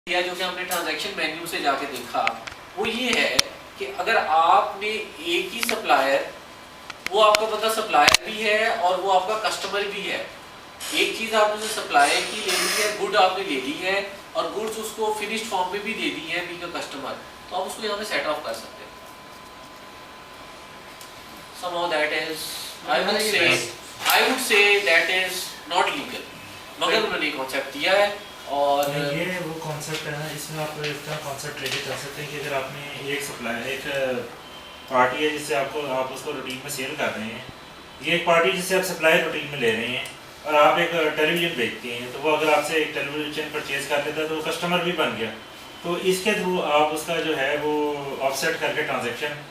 या जो कि हमने ट्रांजैक्शन मेन्यू से जाके देखा वो ये है कि अगर आपने एक ही सप्लायर, वो आपका बंदा सप्लायर भी है और वो आपका कस्टमर भी है, एक चीज़ आपने जो सप्लायर की ले ली है, गुड आपने ले ली है और गुड्स उसको फिनिश्ड फॉर्म में भी दे दी है बीइंग अ कस्टमर, तो आप उसको यहाँ पे सेट ऑफ कर सकते हैं। somehow that is I would say that is not legal, मगर उन्होंने कॉन्सेप्ट दिया है। और ये वो कॉन्सेप्ट है ना, इसमें आप इसका कॉन्सेप्ट लेके चल सकते हैं कि अगर आपने एक सप्लायर, एक पार्टी है जिससे आप उसको रूटीन में सेल कर रहे हैं, ये एक पार्टी जिससे आप सप्लायर रूटीन में ले रहे हैं और आप एक टेलीविज़न बेचते हैं, तो वो अगर आपसे एक टेलीविज़न परचेज कर लेता है तो वो कस्टमर भी बन गया, तो इसके थ्रू आप उसका जो है वो ऑफसेट करके ट्रांजेक्शन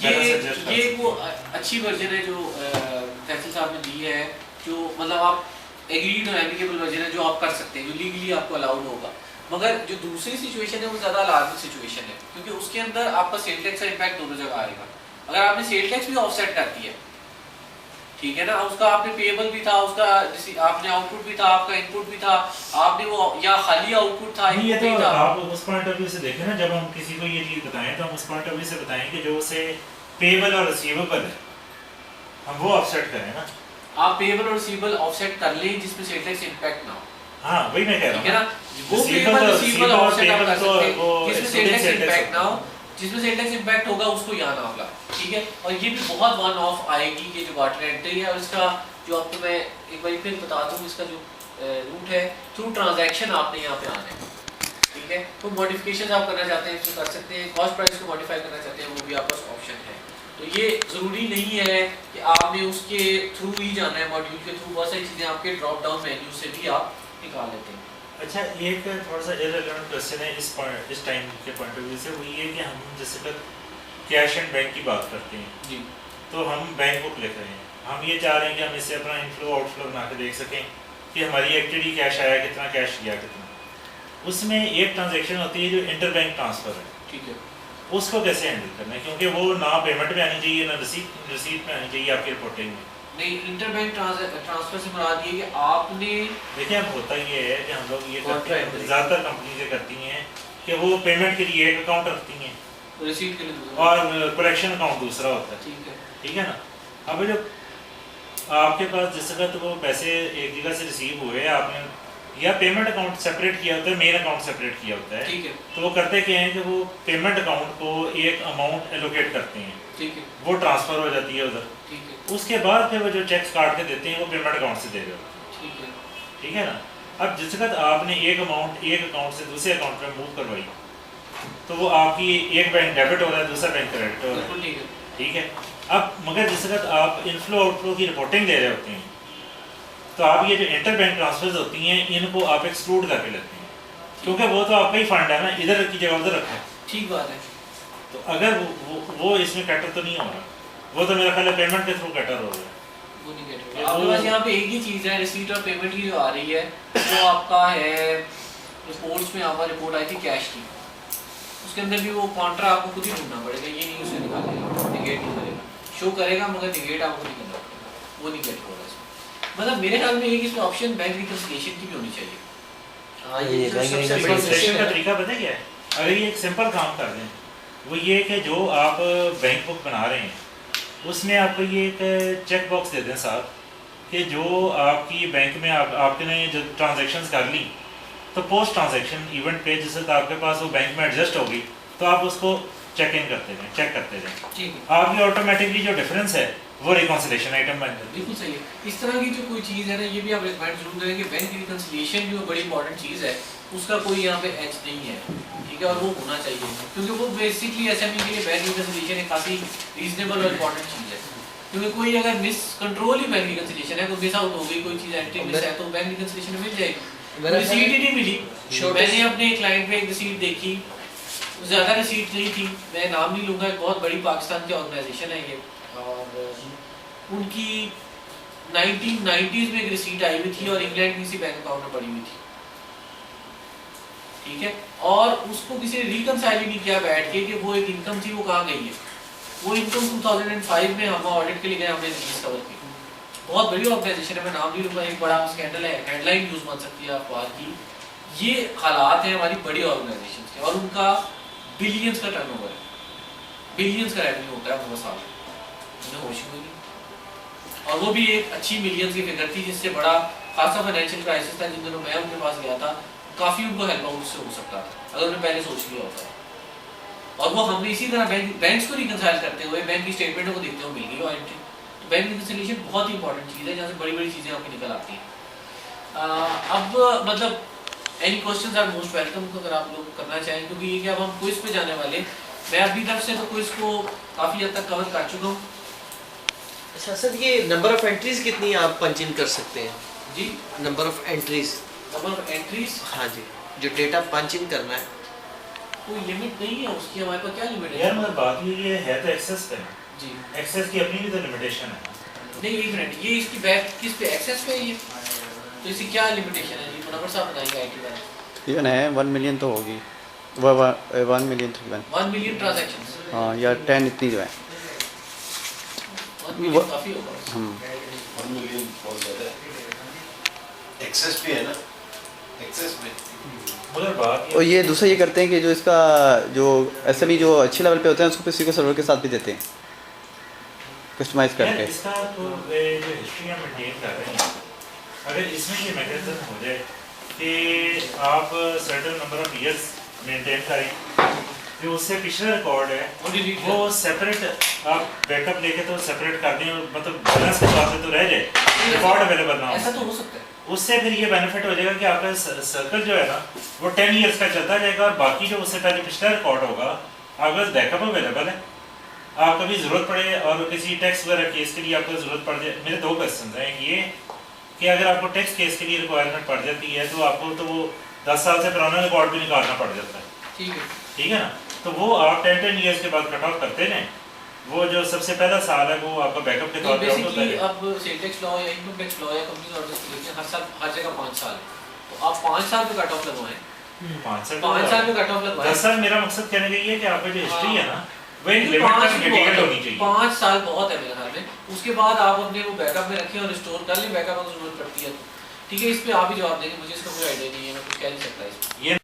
ये वो अच्छी वर्जन है जो फैसल साहब ने दी है, जो मतलब आप एग्रीड और एप्लीकेबल वर्जन है जो आप कर सकते हैं, जो लीगली आपको अलाउड होगा। मगर जो दूसरी सिचुएशन है वो ज़्यादा अलार्मिंग सिचुएशन है, क्योंकि उसके अंदर आपका सेल टैक्स का इम्पैक्ट दोनों जगह आएगा। अगर आपने सेल टैक्स भी ऑफसेट कर दिया, ठीक है ना, उसका आपने पेएबल भी था, उसका आपने आउटपुट भी था, आपका इनपुट भी था, आपने वो या खाली आउटपुट था, ये तो था। आप उस पॉइंट ऑफ व्यू से देखें ना, जब हम किसी को ये चीज़ बताएं तो हम उस पॉइंट ऑफ व्यू से बताएं कि जो उसे पेएबल और रिसीवेबल है हम वो ऑफसेट करें ना। आप पेएबल और रिसीवेबल ऑफसेट कर लें जिसमें सेल टैक्स इम्पैक्ट ना हो। हाँ वही मैं कह रहा हूँ, ठीक है ना, वो पेएबल रिसीवेबल ऑफसेट आप कर सकते हैं जिसमें सेल टैक्स इम्पैक्ट ना हो, जिसमें सेल टैक्स इम्पैक्ट होगा उसको यहाँ ना होगा। ठीक है, और ये भी बहुत वन ऑफ आएगी कि जो वाटर एंट्री है, और इसका जो आपको मैं एक बार फिर बता दूँ, इसका जो रूट है थ्रू ट्रांजैक्शन आपने यहाँ पे आना है। ठीक है, तो मॉडिफिकेशन आप करना चाहते हैं तो कर सकते हैं, कॉस्ट प्राइस को मॉडिफाई करना चाहते हैं वो भी आपका ऑप्शन है। तो ये ज़रूरी नहीं है कि आपने उसके थ्रू ही जाना है, मॉड्यूल के थ्रू बहुत सारी चीज़ें आपके ड्रॉप डाउन मेन्यू से भी आप निकाल लेते हैं। अच्छा, एक थोड़ा सा इररिलेवेंट क्वेश्चन है इस टाइम के पॉइंट ऑफ व्यू से, वो ये कि हम जैसे तक कैश एंड बैंक की बात करते हैं जी, तो हम बैंक बुक लिख रहे हैं, हम ये चाह रहे हैं कि हम इससे अपना इनफ्लो आउटफ्लो बना के देख सकें कि हमारी एक्चुअली कैश आया कितना, कैश गया कितना। उसमें एक ट्रांजेक्शन होती है जो इंटर बैंक ट्रांसफ़र है, ठीक है, उसको कैसे हैंडल करना है, क्योंकि वो ना पेमेंट में आनी चाहिए ना रिसीट में आनी चाहिए आपकी रिपोर्टिंग में। नहीं, इंटर बैंक ट्रांसफर से मुराद ये कि आपने देखिए अब होता ये है कि हम लोग ये ज़्यादातर कंपनीज़ करती हैं कि वो पेमेंट के लिए एक अकाउंट रखती हैं रिसीट के लिए और कलेक्शन अकाउंट दूसरा होता है। ठीक है ना, अब जब आपके पास जिस वक्त वो पैसे एक जगह से रिसीव हुए, आपने या पेमेंट अकाउंट सेपरेट किया होता है, मेन अकाउंट सेपरेट किया होता है, ठीक है, तो वो करते क्या हैं कि वो पेमेंट अकाउंट को एक अमाउंट एलोकेट करते हैं, ठीक है, वो ट्रांसफ़र हो जाती है उधर, ठीक है, उसके बाद फिर वो जो चेक्स काट के देते हैं वो पेमेंट अकाउंट से दे देते हैं। ठीक है, ठीक है ना, अब जिस वक्त आपने एक अमाउंट एक अकाउंट से दूसरे अकाउंट में मूव करवाई तो वो आपकी एक बैंक डेबिट हो रहा है, दूसरा बैंक क्रेडिट हो रहा है। ठीक है, अब मगर जिस वक्त आप इनफ्लो आउटफ्लो की रिपोर्टिंग दे रहे होते हैं तो आप ये जो इंटर बैंक ट्रांसफर्स होती हैं इनको आप एक्सक्लूड करके लेते हैं, क्योंकि वो तो आपका ही फंड है ना, इधर की जगह उधर रखा है। ठीक बात है। तो अगर वो इसमें कैटर तो नहीं हो रहा, वो तो मेरा ख्याल है पेमेंट के थ्रू कैटर हो रहा है। वो नहीं कैटर हो रहा, आपके पास यहाँ पे एक ही चीज़ है, रिसीट और पेमेंट की जो आ रही है वो आपका है, रिपोर्ट्स में आपका रिपोर्ट आई थी कैश की, उसके अंदर भी वो कॉन्ट्रा आपको खुद ही ढूंढना पड़ेगा, ये नहीं उसे निकालेगा, निगेट नहीं करेगा, शो करेगा मगर निगेट आपको नहीं करना पड़ेगा, वो नहीं गेट हो रहा है। मतलब मेरे ख्याल में एक इसमें ऑप्शन बैंक रिकंसिलिएशन की भी होनी चाहिए। हाँ, ये बैंक रिकंसिलिएशन का तरीका पता क्या है, अगर ये एक सिंपल काम कर दें, वो ये कि जो आप बैंक बुक बना रहे हैं उसमें आपको ये एक चेक बॉक्स दे दें साथ कि जो आपकी बैंक में आपके ने जो ट्रांजैक्शंस कर ली तो पोस्ट ट्रांजैक्शन इवेंट पे जिससे तो आपके पास वो बैंक में एडजस्ट होगी तो आप उसको चेक इन करते जाएं, चेक करते जाएं, ठीक है, आपकी ऑटोमेटिकली जो डिफरेंस है वो रिकंसिलिएशन आइटम बन जाती है। बिल्कुल सही है। इस तरह की जो कोई चीज़ है ना, ये भी आप रिकमेंड जरूर करें कि बैंक रिकंसिलिएशन जो बड़ी इंपॉर्टेंट चीज़ है उसका कोई यहाँ पे एच नहीं है, ठीक है, और वो होना चाहिए, क्योंकि वो बेसिकली एसएमई के लिए बैंक रिकंसिलिएशन एक काफ़ी रीजनेबल और इम्पॉर्टेंट चीज़ है, क्योंकि कोई अगर मिस कंट्रोल ही बैंक रिकंसिलिएशन है, कोई मिस आउट हो गई, कोई चीज़ एंट्री मिस है तो बैंक रिकंसिलिएशन में मिल जाएगी। रिसीट ही नहीं मिली, मैंने अपने क्लाइंट पे एक रिसीट देखी, ज़्यादा रिसीट नहीं थी, मैं नाम नहीं लूँगा, एक बहुत बड़ी पाकिस्तान की ऑर्गेनाइजेशन है ये, और उनकी 1990s में एक रिसीट आई हुई थी और इंग्लैंड की किसी बैंक अकाउंट में पड़ी हुई थी। ठीक है, और उसको किसी ने रिकंसाइल ही नहीं किया बैठ के कि वो एक इनकम थी वो कहाँ गई है। वो इनकम 2005 में हम ऑडिट के लिए गए, हमने रिलीज कवर की, बहुत बड़ी ऑर्गेनाइजेशन है, मैं नाम नहीं लूँगा, एक बड़ा स्कैंडल है, हेडलाइन न्यूज़ बन सकती है अखबार की, ये हालात हैं हमारी बड़ी ऑर्गेनाइजेशन के, और उनका बिलियंस का टर्नओवर है, बिलियंस का रेवेन्यू होता है बहुत साल, उन्हें होश ही नहीं। और वो भी एक अच्छी मिलियंस की फिगर थी, जिससे बड़ा खासा फाइनेंशियल क्राइसिस था जिन दिनों मैं उनके पास गया था, काफ़ी उनको हेल्प आउट से हो सकता था अगर उन्हें पहले सोच लिया होता। और वो हमने इसी तरह बैंक्स को रिकंसाइल करते हुए बैंक की स्टेटमेंटों को देखते हुए मिल गई वारंटी। तो बैंक रिकंसिलिएशन बहुत ही इंपॉर्टेंट चीज़ है, जहाँ से बड़ी बड़ी चीज़ें आपकी निकल आती हैं। अब मतलब any questions are most welcome, तो अगर आप लोग करना चाहें, क्योंकि ये कि अब हम क्विज पे जाने वाले, मैं अपनी तरफ से तो क्विज को काफ़ी हद तक कवर कर चुका हूँ। अच्छा सर, ये नंबर ऑफ एंट्रीज कितनी आप पंच इन कर सकते हैं? जी, number of entries. Number of entries, हाँ जी, जो डेटा पंच इन करना है। कोई लिमिट नहीं है उसकी, हमारे पास क्या लिमिट है यार मगर बात ये है तो एक्सेस पे ना, जी। एक्सेस की अपनी भी तो लिमिटेशन है। नहीं, एक मिनट, ये इसकी बैक किस पे, एक्सेस पे है ये, तो इसकी क्या लिमिटेशन है जी? मुनव्वर साहब बताएंगे आईटी वाले। तकरीबन है 1 मिलियन तो होगी, 1 मिलियन तकरीबन। 1 मिलियन ट्रांजैक्शंस, हाँ, या 10 इतनी जो है। 1 मिलियन काफ़ी होगा। 1 मिलियन बहुत ज़्यादा है। एक्सेस पे है ना, एक्सेस पे। मगर बात और ये दूसरा ये करते हैं कि जो इसका जो SME जो अच्छे लेवल पे होते हैं उसको फिर SQL सर्वर के साथ भी देते हैं कस्टमाइज यार करके। इसका तो जो हिस्ट्री हम मेंटेन कर रहे हैं, अगर इसमें ये मैकेनिज्म हो जाए कि आप certain number of years maintain करें, जो उससे पिछला रिकॉर्ड है वो सेपरेट आप बैकअप लेके तो सेपरेट कर दें, मतलब बैलेंस के तौर पे तो रह जाए, रिकॉर्ड अवेलेबल ना हो। ऐसा तो हो सकता है। उससे फिर ये बेनिफिट हो जाएगा कि आपका सर्कल जो है ना वो 10 इयर्स का चलता जाएगा, और बाकी जो उससे पहले पिछला रिकॉर्ड होगा आपका बैकअप अवेलेबल है। आप कभी ज़रूरत पड़े और किसी टैक्स वगैरह केस के लिए आपको ज़रूरत पड़ जाए, मेरे 2 क्वेश्चन हैं। ये कि अगर आपको टैक्स केस के लिए रिक्वायरमेंट पड़ जाती है तो आपको तो वो 10 साल से पुराना रिकॉर्ड भी निकालना पड़ जाता है, ठीक है ना? तो वो आप 10 ईयर्स के बाद कट ऑफ करते हैं, वो जो सबसे पहला साल है वो आपका बैकअप के तौर पे आउट होता बेसिकली है। अब सेल टैक्स लॉ या इनकम टैक्स लॉ या कंपनी ऑर्डर क्रिएशन हर साल हर जगह 5 साल है, तो आप 5 साल पे कट ऑफ लगवाएं, 5 5 साल पे कट ऑफ लगवाएं। 10 साल मेरा मकसद कहने का ये है कि आपका जो हिस्ट्री है ना वो एक क्योंकि लिमिट 5 तक मेंटेन होनी चाहिए। 5 साल बहुत है मेरे ख्याल में, उसके बाद आप अपने को बैकअप में रखें और रिस्टोर कर लें बैकअप अगर जरूरत पड़ती है तो। ठीक है, इस पे आप ही जवाब देंगे, मुझे इसका कोई आइडिया नहीं है, मैं कुछ कह नहीं सकता इस पे। ये